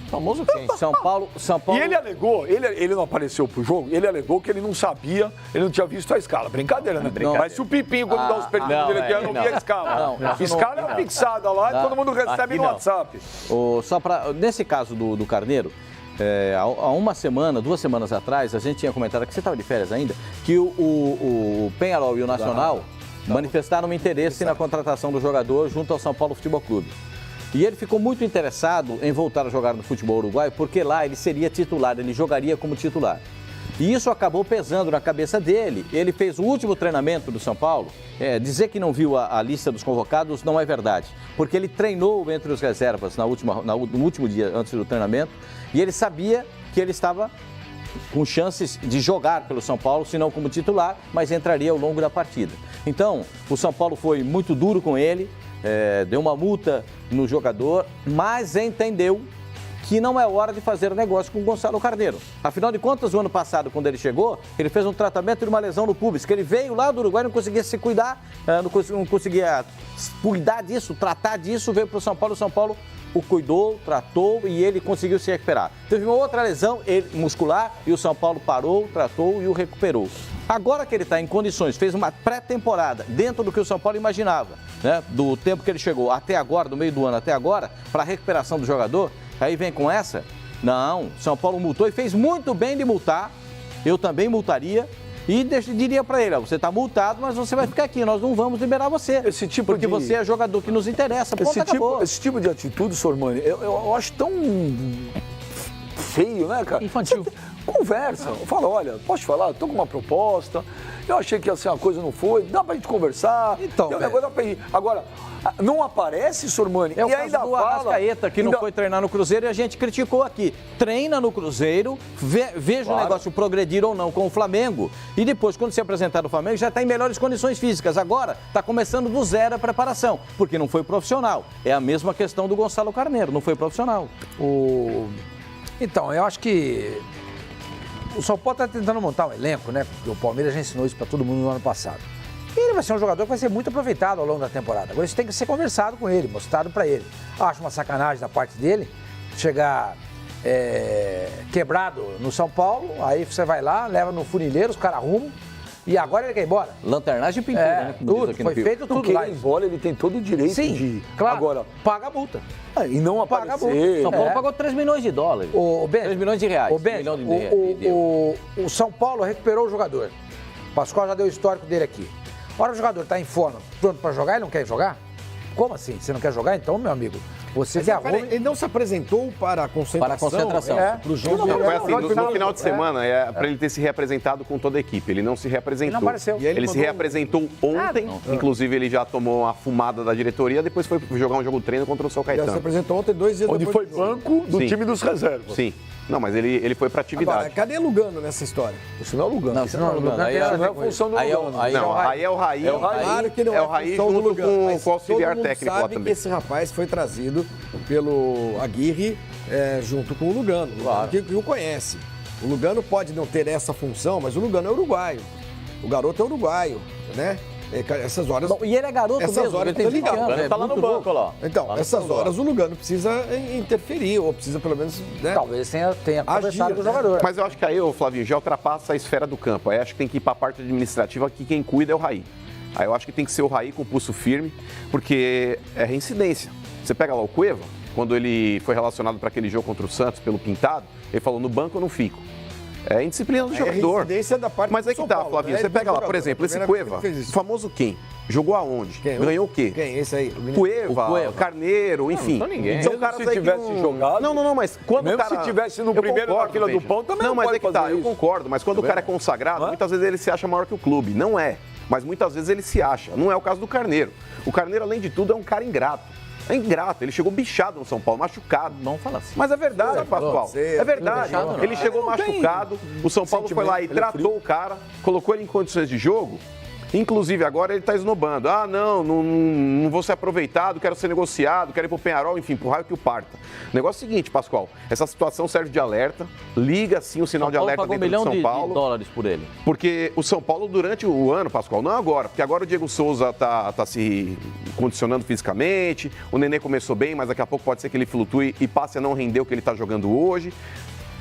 Famoso quem? São Paulo. E ele alegou, ele não apareceu pro jogo, ele alegou que ele não sabia, ele não tinha visto a escala. Brincadeira, né? Mas se o Pipinho, quando dá os perdidos, ele não via a escala. A escala é fixada lá e todo mundo recebe no WhatsApp. Nesse caso do Carneiro, há uma semana, 2 semanas atrás, a gente tinha comentado, que você estava de férias ainda, que o Peñarol e o Nacional manifestaram um interesse na contratação do jogador junto ao São Paulo Futebol Clube. E ele ficou muito interessado em voltar a jogar no futebol uruguaio, porque lá ele seria titular, ele jogaria como titular. E isso acabou pesando na cabeça dele. Ele fez o último treinamento do São Paulo. Dizer que não viu a lista dos convocados não é verdade, porque ele treinou entre os reservas no último dia antes do treinamento, e ele sabia que ele estava com chances de jogar pelo São Paulo, se não como titular, mas entraria ao longo da partida. Então, o São Paulo foi muito duro com ele, deu uma multa no jogador, mas entendeu que não é hora de fazer negócio com o Gonçalo Carneiro. Afinal de contas, o ano passado, quando ele chegou, ele fez um tratamento de uma lesão no pubis, que ele veio lá do Uruguai, não conseguia se cuidar, não conseguia cuidar disso, tratar disso, veio para o São Paulo o cuidou, tratou e ele conseguiu se recuperar. Teve uma outra lesão muscular e o São Paulo parou, tratou e o recuperou. Agora que ele está em condições, fez uma pré-temporada dentro do que o São Paulo imaginava, né? Do tempo que ele chegou até agora, do meio do ano até agora, para a recuperação do jogador, aí vem com essa? Não, São Paulo multou e fez muito bem de multar, eu também multaria. E diria para ele, você está multado, mas você vai ficar aqui, nós não vamos liberar você. Porque você é jogador que nos interessa. Esse tipo de atitude, Sormani, eu acho tão feio, né, cara? Infantil. Conversa, fala, olha, posso te falar, estou com uma proposta, eu achei que ia ser uma coisa, não foi, dá pra gente conversar. Então, agora, não aparece, Sormani, e ainda do Arrascaeta, que não foi treinar no Cruzeiro e a gente criticou aqui. Treina no Cruzeiro, veja o negócio progredir ou não com o Flamengo e depois, quando se apresentar no Flamengo, já está em melhores condições físicas. Agora, está começando do zero a preparação, porque não foi profissional. É a mesma questão do Gonçalo Carneiro, não foi profissional. Então, eu acho que o São Paulo está tentando montar um elenco, né? Porque o Palmeiras já ensinou isso para todo mundo no ano passado. E ele vai ser um jogador que vai ser muito aproveitado ao longo da temporada. Agora isso tem que ser conversado com ele, mostrado para ele. Acho uma sacanagem da parte dele chegar quebrado no São Paulo, aí você vai lá, leva no funileiro, os caras arrumam. E agora ele quer ir embora. Lanternagem e pintura, né? Tudo, foi feito tudo lá. Ele embora, ele tem todo o direito de ir. Claro, agora, paga a multa. E não paga aparecer. São Paulo pagou 3 milhões de dólares. 3 milhões de reais. O São Paulo recuperou o jogador. O Pascoal já deu o histórico dele aqui. Ora, o jogador está em forma, pronto para jogar, ele não quer jogar? Como assim? Você não quer jogar? Então, meu amigo, você se arruma... Ele não se apresentou para a concentração? Para a concentração. Pro jogo. Não, foi assim, no final de semana, para ele ter se reapresentado com toda a equipe. Ele não se reapresentou. Ele não apareceu. Ele se reapresentou ontem, inclusive ele já tomou uma fumada da diretoria, depois foi jogar um jogo treino contra o São Caetano. Ele se apresentou ontem, 2 dias onde depois. Onde foi banco do time dos reservas. Sim. Não, mas ele foi pra atividade. Agora, cadê Lugano nessa história? Isso não é Lugano. Não, isso não é Lugano. Aí não é a função do Lugano. Aí é o Raí. Claro que não é o Raí junto com o auxiliar técnico lá sabe também. Que esse rapaz foi trazido pelo Aguirre junto com o Lugano. Claro. Que o conhece. O Lugano pode não ter essa função, mas o Lugano é uruguaio. O garoto é uruguaio, né? Essas horas... Bom, e ele é garoto essas mesmo, horas ele tem ligado. 20 anos, tá lá no banco, lá. Então, essas horas o Lugano precisa interferir, ou precisa pelo menos... Né, talvez tenha conversado com o jogador. Mas eu acho que aí, Flavinho, já ultrapassa a esfera do campo. Aí acho que tem que ir para a parte administrativa, que quem cuida é o Raí. Aí eu acho que tem que ser o Raí com o pulso firme, porque é reincidência. Você pega lá o Cueva, quando ele foi relacionado para aquele jogo contra o Santos pelo Pintado, ele falou, no banco eu não fico. É indisciplina do jogador. Da parte mas é que tá, Flavinho, né? você pega lá, por exemplo, esse Cueva, o famoso quem? Jogou aonde? Ganhou o quê? Quem? Esse aí? Cueva, Carneiro, enfim. Não ninguém. São caras se tivesse jogado... Não, mas quando mesmo o cara... se tivesse no primeiro na fila do pão, também não mas pode é que tá, fazer eu isso. concordo, mas quando o cara é consagrado, muitas vezes ele se acha maior que o clube. Não é. Mas muitas vezes ele se acha. Não é o caso do Carneiro. O Carneiro, além de tudo, é um cara ingrato. É ingrato, ele chegou bichado no São Paulo, machucado. Não fala assim. Mas é verdade, Pascoal. É verdade. Ele chegou machucado, o São Paulo foi lá e tratou o cara, colocou ele em condições de jogo. Inclusive, agora ele está esnobando. Ah, não vou ser aproveitado, quero ser negociado, quero ir pro Penharol, enfim, pro raio que o parta. O negócio é o seguinte, Pascoal, essa situação serve de alerta, liga sim o sinal de alerta dentro do São Paulo. $1 milhão por ele. Porque o São Paulo, durante o ano, Pascoal, não agora, porque agora o Diego Souza tá se condicionando fisicamente, o Nenê começou bem, mas daqui a pouco pode ser que ele flutue e passe a não render o que ele está jogando hoje.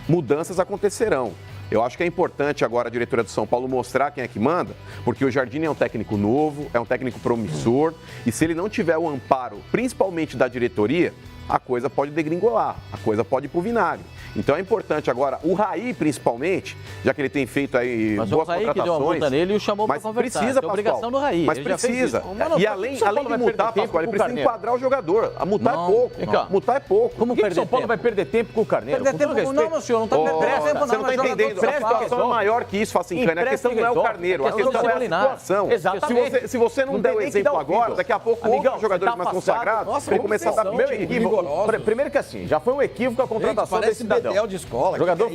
Mudanças acontecerão. Eu acho que é importante agora a diretoria do São Paulo mostrar quem é que manda, porque o Jardine é um técnico novo, é um técnico promissor, e se ele não tiver o amparo, principalmente da diretoria, a coisa pode degringolar, a coisa pode ir pro vinagre. Então é importante agora, o Raí principalmente, já que ele tem feito aí mas boas o Raí contratações... que deu uma multa nele e o chamou para conversar. Precisa, é obrigação do Raí. Mas precisa. E além de multar, Pascoal, ele precisa enquadrar o jogador. A multar é pouco. Multar é pouco. Como o São Paulo vai perder tempo com o Carneiro? Perder tempo não, meu senhor, não está perdendo tempo, não. Você não está entendendo. A situação é maior que isso, Facincani. A questão não é o Carneiro, a questão é a situação. Exatamente. Se você não der o exemplo agora, daqui a pouco outros jogadores mais consagrados vão começar a dar pedido. Primeiro que assim, já foi um equívoco a contratação desse cidadão. De escola. Jogador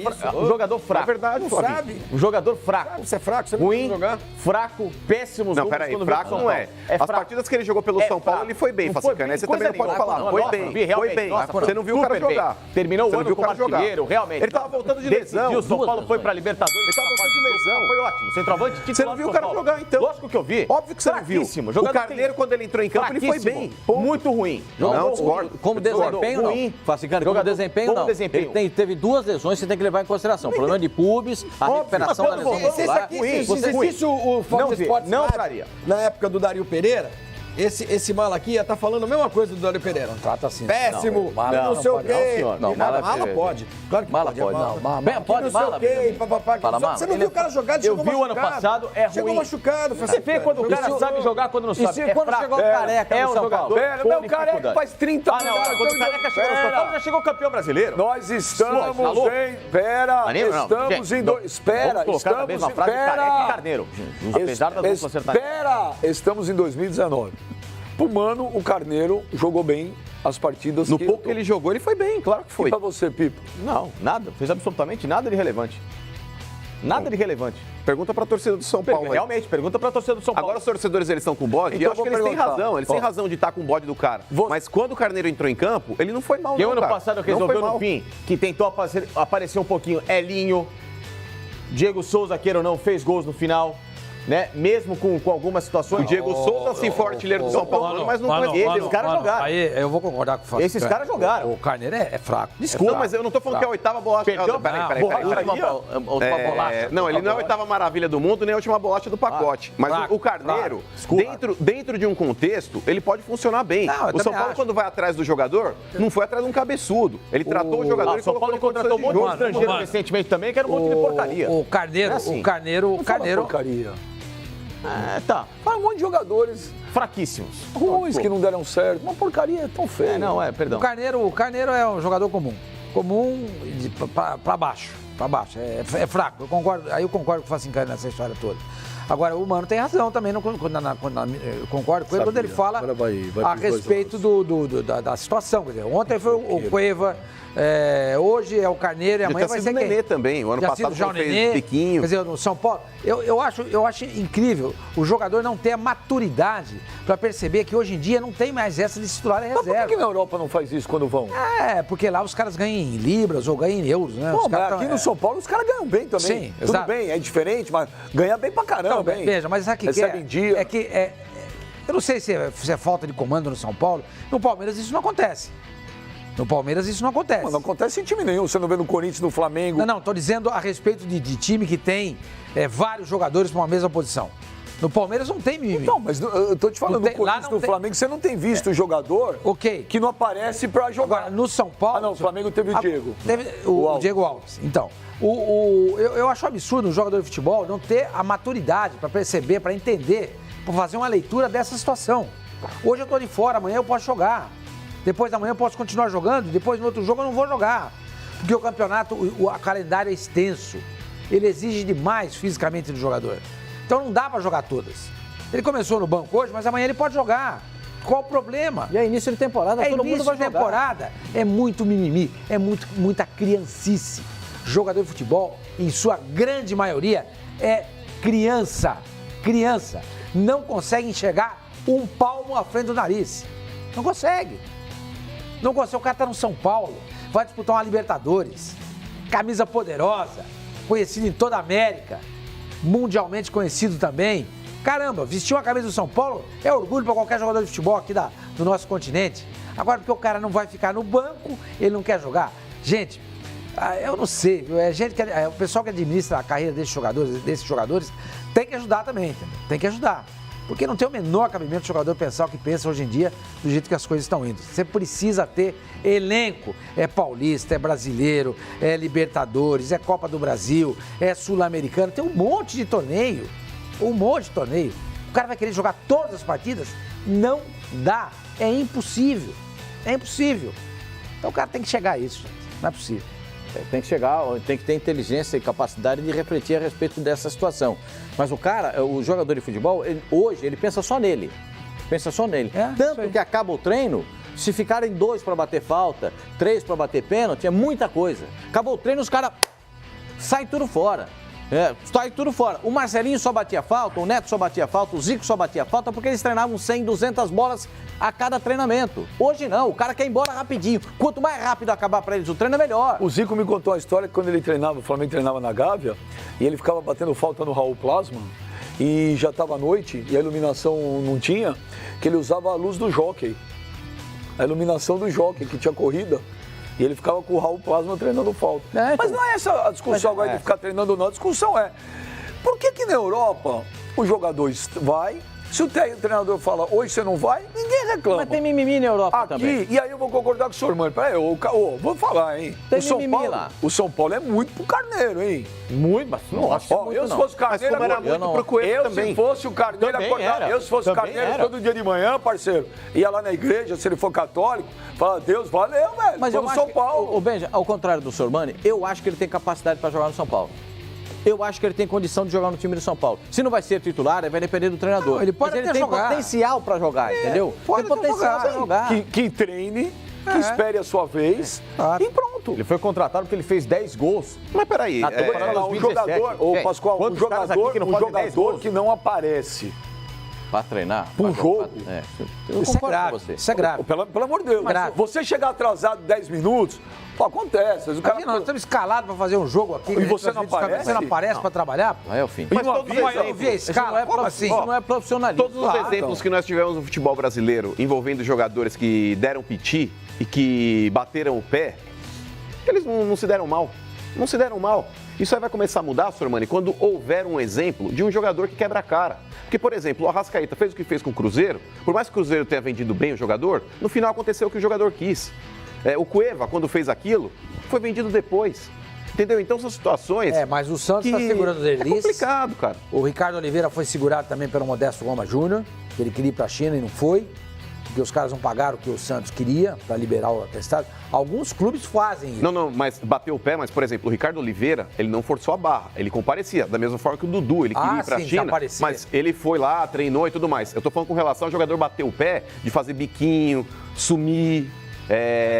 fraco. É verdade, sabe. Um jogador fraco. Você é fraco, você não ruim, pode jogar. fraco, péssimos Não, números peraí, quando fraco não é. As partidas que ele jogou pelo São Paulo, ele foi bem, Facincani. Você também não pode falar. Foi bem. Você não viu o cara jogar. Terminou o ano como artilheiro, realmente. Ele tava voltando de lesão. O São Paulo foi pra Libertadores. Ele tava voltando de lesão. Foi ótimo. Centroavante titular. Você não viu o cara jogar, então? Lógico que eu vi. Óbvio que você não viu. O Carneiro, quando ele entrou em campo, ele foi bem. Muito ruim. Não, discordo. Como desempenho, não. Facincani, como desempenho, não. Ele teve 2 lesões que você tem que levar em consideração. O problema de pubis, a recuperação da lesão muscular. Se existisse o Fox Sports não traria. Na época do Dario Pereira, esse mala aqui ia estar falando a mesma coisa do Dario Pereira. Não trata assim. Péssimo, não sei o quê. Não, mala pode. Claro que mala pode. Pode, mala. Você não viu o cara jogar, ele chegou machucado. Eu vi o ano passado, é ruim. Chegou machucado. Você vê quando o cara sabe jogar, quando não sabe. E quando chegou o Careca no São Paulo? O Careca faz 30 anos. Quando o Careca chegou no São Paulo, já chegou campeão brasileiro. Nós estamos em... Estamos em 2019. Pro Mano, o Carneiro jogou bem as partidas no pouco que ele jogou, ele foi bem, claro que foi. E pra você, Pipo? Não, nada. Fez absolutamente nada de relevante. Nada de relevante. Pergunta pra torcida do São Paulo. Realmente, pergunta pra torcida do São Paulo. Agora os torcedores, eles estão com bode, então, e eu acho que eles têm razão. Eles têm razão de estar com o bode do cara. Mas quando o Carneiro entrou em campo, ele não foi mal, não, ano passado resolveu no fim, que tentou aparecer um pouquinho, Elinho, Diego Souza, queira ou não, fez gols no final. Né? Mesmo com algumas situações. O Diego Souza, sim, foi artilheiro do São Paulo, mas não foi ele. Esses caras jogaram. Aí eu vou concordar com o Fábio. Esses caras jogaram. O Carneiro é fraco. Desculpa, mas eu não tô falando que é a 8ª bolacha. Peraí. Última bolacha. Não, ele não é a 8ª maravilha do mundo, nem a última bolacha do pacote. Mas o Carneiro, dentro de um contexto, ele pode funcionar bem. O São Paulo, quando vai atrás do jogador, não foi atrás de um cabeçudo. Ele tratou o jogador e São Paulo contratou um monte de estrangeiro recentemente também, que era um monte de porcaria. O Carneiro. Porcaria. Tá. Faz um monte de jogadores fraquíssimos. Ruins que não deram certo. Uma porcaria tão feia. Perdão. O Carneiro é um jogador comum. Comum pra baixo. É fraco. Eu concordo com o Facincani nessa história toda. Agora, o Mano tem razão também, eu concordo com ele quando ele fala a respeito da situação. Quer dizer, ontem foi o Cueva, hoje é o Carneiro e amanhã vai ser o Nenê também. O ano passado já fez biquinho. Quer dizer, no São Paulo, eu acho incrível o jogador não ter a maturidade para perceber que hoje em dia não tem mais essa de se titular em reserva. Mas por que na Europa não faz isso quando vão? Porque lá os caras ganham em libras ou ganham em euros, né? Pô, mas aqui no São Paulo os caras ganham bem também. Sim, tudo bem, é diferente, mas ganha bem pra caramba. Então, veja, mas sabe o que é? Eu não sei se é falta de comando no São Paulo. No Palmeiras isso não acontece. Não acontece em time nenhum. Você não vê no Corinthians, no Flamengo. Não, estou dizendo a respeito de time que tem vários jogadores para uma mesma posição. No Palmeiras não tem mimimi. Não, mas eu tô te falando, no Corinthians, no Flamengo, você não tem visto jogador que não aparece para jogar. Agora, no São Paulo... o Flamengo teve o Diego. O Diego Alves. Então, eu acho absurdo um jogador de futebol não ter a maturidade para perceber, para entender, para fazer uma leitura dessa situação. Hoje eu estou de fora, amanhã eu posso jogar. Depois da manhã eu posso continuar jogando, depois no outro jogo eu não vou jogar. Porque o campeonato, o calendário é extenso. Ele exige demais fisicamente do jogador. Então não dá para jogar todas. Ele começou no banco hoje, mas amanhã ele pode jogar. Qual o problema? E é início de temporada, todo mundo vai jogar. Início de temporada é muito mimimi, é muita criancice. Jogador de futebol, em sua grande maioria, é criança. não consegue enxergar um palmo à frente do nariz. Não consegue. Não consegue. O cara tá no São Paulo, vai disputar uma Libertadores, camisa poderosa, conhecido em toda a América, mundialmente conhecido também. Caramba, vestir uma camisa do São Paulo é orgulho para qualquer jogador de futebol aqui do nosso continente. Agora, porque o cara não vai ficar no banco, ele não quer jogar. Gente, eu não sei, viu? O pessoal que administra a carreira desses jogadores tem que ajudar também, entendeu? Tem que ajudar. Porque não tem o menor cabimento do jogador pensar o que pensa hoje em dia, do jeito que as coisas estão indo. Você precisa ter elenco. É paulista, é brasileiro, é Libertadores, é Copa do Brasil, é Sul-Americano. Tem um monte de torneio. O cara vai querer jogar todas as partidas? Não dá. É impossível. Então o cara tem que chegar a isso, gente. Não é possível. Tem que ter inteligência e capacidade de refletir a respeito dessa situação. Mas o jogador de futebol, hoje, ele pensa só nele. Tanto que acaba o treino, se ficarem 2 para bater falta, 3 para bater pênalti, é muita coisa. Acabou o treino, os caras saem tudo fora. Sai tudo fora. O Marcelinho só batia falta, o Neto só batia falta, o Zico só batia falta porque eles treinavam 100, 200 bolas a cada treinamento. Hoje não, o cara quer ir embora rapidinho. Quanto mais rápido acabar para eles o treino, é melhor. O Zico me contou a história que quando ele treinava, o Flamengo treinava na Gávea, e ele ficava batendo falta no Raul Plasma, e já estava à noite, e a iluminação não tinha, que ele usava a luz do jockey. A iluminação do jockey, que tinha corrida. E ele ficava com o Raul Plasma treinando falta. Mas não é essa a discussão agora de ficar treinando ou não. A discussão é, por que na Europa o jogador vai, se o treinador fala, hoje você não vai, ninguém reclama. Mas tem mimimi na Europa também. E aí eu vou concordar com o senhor, mano. Peraí, vou falar, hein. Tem mimimi lá. O São Paulo é muito pro Carneiro, hein. Muito, mas não acho muito, eu se fosse o Carneiro, era muito pro Coelho também. Se fosse o Carneiro, se fosse o Carneiro todo dia de manhã, parceiro, ia lá na igreja, se ele for católico, fala, Deus, valeu, velho. Mas eu São Paulo. Benja, ao contrário do Sormani, eu acho que ele tem capacidade para jogar no São Paulo. Eu acho que ele tem condição de jogar no time do São Paulo. Se não vai ser titular, vai depender do treinador. Não, ele pode ter potencial para jogar, entendeu? Tem potencial para jogar. Que treine, que espere a sua vez e pronto. Ele foi contratado porque ele fez 10 gols. Mas peraí, um jogador, Pascoal, um jogador que não aparece. Para treinar? Pro jogo? Eu concordo com você. Isso é grave. Pelo amor de Deus. Você chegar atrasado 10 minutos, acontece. Nós estamos escalados para fazer um jogo aqui. E você não aparece? Você não aparece para trabalhar? Não é o fim. Mas eu não vi a escala. Isso não é profissionalismo. Todos os exemplos que nós tivemos no futebol brasileiro envolvendo jogadores que deram piti e que bateram o pé, eles não se deram mal. Não se deram mal. Isso aí vai começar a mudar, Sormani, quando houver um exemplo de um jogador que quebra a cara. Porque, por exemplo, o Arrascaeta fez o que fez com o Cruzeiro, por mais que o Cruzeiro tenha vendido bem o jogador, no final aconteceu o que o jogador quis. O Cueva, quando fez aquilo, foi vendido depois. Entendeu? Então são situações. Mas o Santos está segurando o Derlis. É complicado, cara. O Ricardo Oliveira foi segurado também pelo Modesto Loma Júnior, que ele queria ir para a China e não foi. Porque os caras não pagaram o que o Santos queria para liberar o atestado. Alguns clubes fazem isso. Não, mas bateu o pé, mas, por exemplo, o Ricardo Oliveira, ele não forçou a barra, ele comparecia, da mesma forma que o Dudu, ele queria ir pra China, mas ele foi lá, treinou e tudo mais. Eu tô falando com relação ao jogador bater o pé, de fazer biquinho, sumir,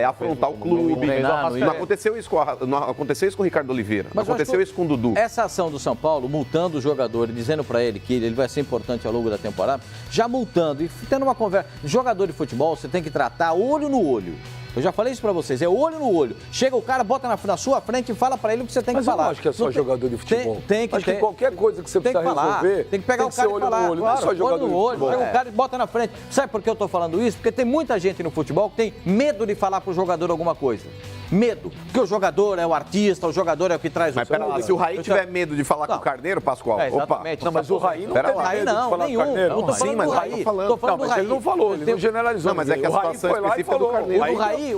afrontar o clube. Não aconteceu isso com o Ricardo Oliveira, não aconteceu isso com o Dudu. Essa ação do São Paulo, multando o jogador e dizendo para ele que ele vai ser importante ao longo da temporada, já multando e tendo uma conversa. Jogador de futebol, você tem que tratar olho no olho. Eu já falei isso pra vocês, é olho no olho. Chega o cara, bota na sua frente e fala pra ele o que você tem que falar. Mas eu não acho que é só jogador de futebol. Acho que qualquer coisa que você precisa resolver, tem que pegar o cara e falar. Olho no olho, não é só jogador de futebol. Chega o cara e bota na frente. Sabe por que eu tô falando isso? Porque tem muita gente no futebol que tem medo de falar pro jogador alguma coisa. Medo. Porque o jogador é o artista, o jogador é o que traz o sangue. Mas se o Raí tiver medo de falar com o Carneiro, Pascoal, exatamente. Não, mas o Raí não tem medo de falar com o Carneiro. Não, sim, mas o Raí. Tô falando do Raí. Ele não falou, ele não generalizou. Não, mas é que a situação específica do Carneiro.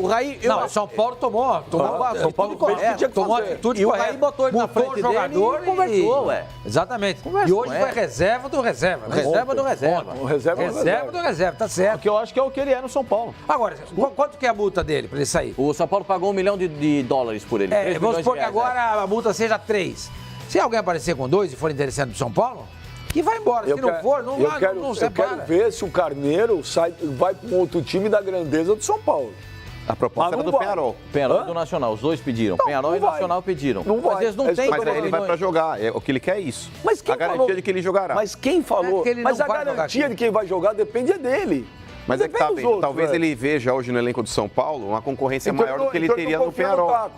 O Raí... Não, São Paulo tomou São Paulo correto. Tomou atitude correta. O Raí botou ele na frente dele e conversou, ué. Exatamente. E hoje foi reserva do reserva. Reserva do reserva. Reserva do reserva, tá certo. Porque eu acho que é o que ele é no São Paulo. Agora, quanto que é a multa dele pra ele sair? O São Paulo pagou $1 milhão por ele. Vamos supor que agora a multa seja 3. Se alguém aparecer com 2 e for interessante pro São Paulo, que vai embora. Se não for, não vai, não separa. Eu quero ver se o Carneiro vai para um outro time da grandeza do São Paulo. A proposta era do Peñarol. Peñarol e do Nacional, os dois pediram. Peñarol e Nacional pediram. Não vai. Mas eles não têm. Mas aí ele vai pra jogar, o que ele quer é isso. Mas quem a garantia falou? de que ele jogará. Mas quem falou? Mas a garantia de quem vai jogar depende dele. Mas é que tá bem, talvez ele veja hoje no elenco do São Paulo uma concorrência maior do que ele teria no Peñarol.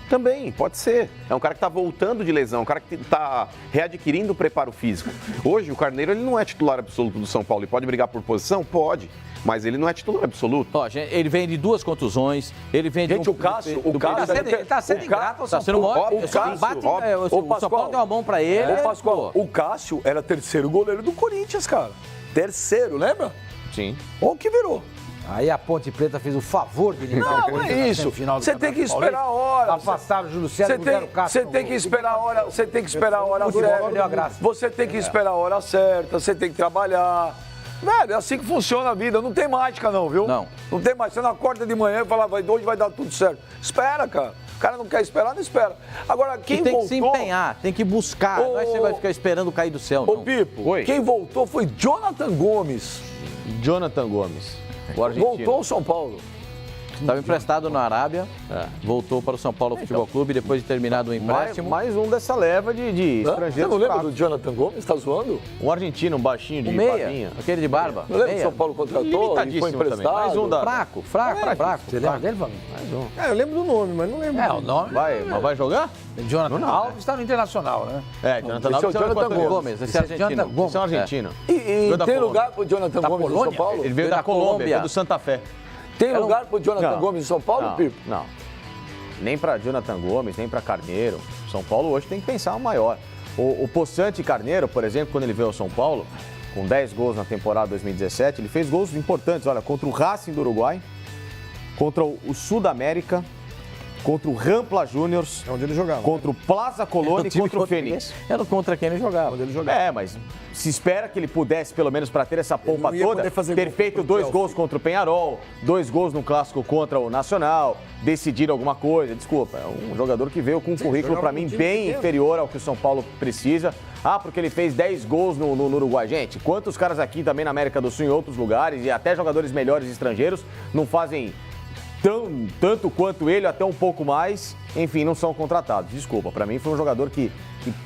Também, pode ser. É um cara que está voltando de lesão, um cara que está readquirindo o preparo físico. Hoje, o Carneiro ele não é titular absoluto do São Paulo. Ele pode brigar por posição? Pode. Mas ele não é titular absoluto. Ó, gente, ele vem de 2 contusões, ele vem de... Gente, o Cássio... Ele tá sendo ingrato ao São Paulo. O São Paulo deu a mão pra ele. Pascoal, o Cássio era terceiro goleiro do Corinthians, cara. Terceiro, lembra? Sim. Olha o que virou. Aí a Ponte Preta fez o favor de limpar o Corinthians. Não é isso. Você tem que esperar a hora. Afastaram o Júlio César e o Cássio. Você tem que esperar a hora. Você tem que esperar a hora certa. Você tem que esperar a hora certa. Você tem que trabalhar. Velho, é assim que funciona a vida. Não tem mágica, não, viu? Não. Não tem mágica. Você não acorda de manhã e fala, hoje vai dar tudo certo. Espera, cara. O cara não quer esperar, não espera. Agora, quem tem voltou... que se empenhar, tem que buscar. Não é que você vai ficar esperando cair do céu, não. Ô, Pipo, quem voltou foi Jonathan Gomes. Jonathan Gomes, o argentino. Voltou ao São Paulo. Estava emprestado na Arábia, voltou para o São Paulo Futebol Clube depois de terminado o empréstimo. Mais um dessa leva de estrangeiros. Você não lembra do Jonathan Gomes? Tá zoando? Um argentino, um baixinho de O meia, barbinha. aquele de barba. Não lembra que o São Paulo contratou e foi emprestado? Também. Mais um da... Fraco. Você lembra dele, Flamengo? Mais um. Eu lembro do nome, mas não lembro. O nome. Mas vai jogar? Jonathan Alves está no Internacional, né? Jonathan Esse é o Alves Jonathan Gomes, esse é argentino. Esse é um argentino. E tem lugar pro Jonathan Gomes no São Paulo? Ele veio da Colômbia, veio do Santa Fé. Tem lugar pro Jonathan Gomes em São Paulo, Pipo? Não. Nem para Jonathan Gomes, nem para Carneiro. São Paulo hoje tem que pensar o maior. O Poçante Carneiro, por exemplo, quando ele veio ao São Paulo, com 10 gols na temporada 2017, ele fez gols importantes, olha, contra o Racing do Uruguai, contra o Sudamérica, contra o Rampla Juniors, É onde ele jogava. contra o Plaza Colônia e contra o Fênix. Era contra quem ele jogava. Onde ele jogava. Mas se espera que ele pudesse, pelo menos para ter essa pompa não ia toda, poder fazer ter gol feito contra o 2 Chelsea. gols contra o Peñarol, 2 gols no clássico contra o Nacional, decidir alguma coisa. Desculpa, é um jogador que veio com um currículo, para mim, bem inferior ao que o São Paulo precisa. Porque ele fez 10 gols no Uruguai. Gente, quantos caras aqui também na América do Sul, em outros lugares, e até jogadores melhores estrangeiros, não fazem tanto quanto ele, até um pouco mais, enfim, não são contratados. Desculpa, para mim foi um jogador que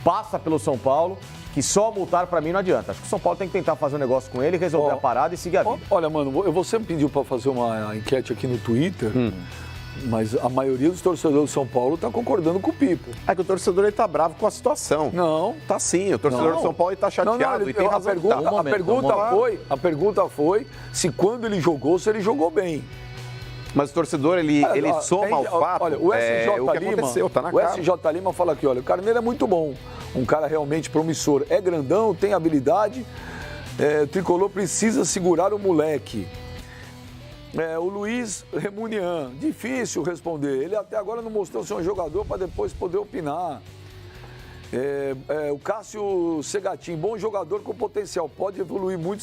passa pelo São Paulo, que só multar para mim não adianta. Acho que o São Paulo tem que tentar fazer um negócio com ele, resolver a parada e seguir a vida. Olha, mano, você me pediu para fazer uma enquete aqui no Twitter, mas a maioria dos torcedores do São Paulo tá concordando com o Pipo. É que o torcedor ele tá bravo com a situação. Não. Tá sim, o torcedor do São Paulo ele tá chateado e tem razão. A pergunta foi se quando ele jogou, se ele jogou bem. Mas o torcedor, ele soma ao fato. Olha, o SJ o que Lima, aconteceu, tá na o cara. SJ Lima fala aqui, olha, o Carneiro é muito bom, um cara realmente promissor, é grandão, tem habilidade, o tricolor precisa segurar o moleque. O Luiz Remunian, difícil responder, ele até agora não mostrou ser um jogador para depois poder opinar. O Cássio Segatin, bom jogador com potencial, pode evoluir muito.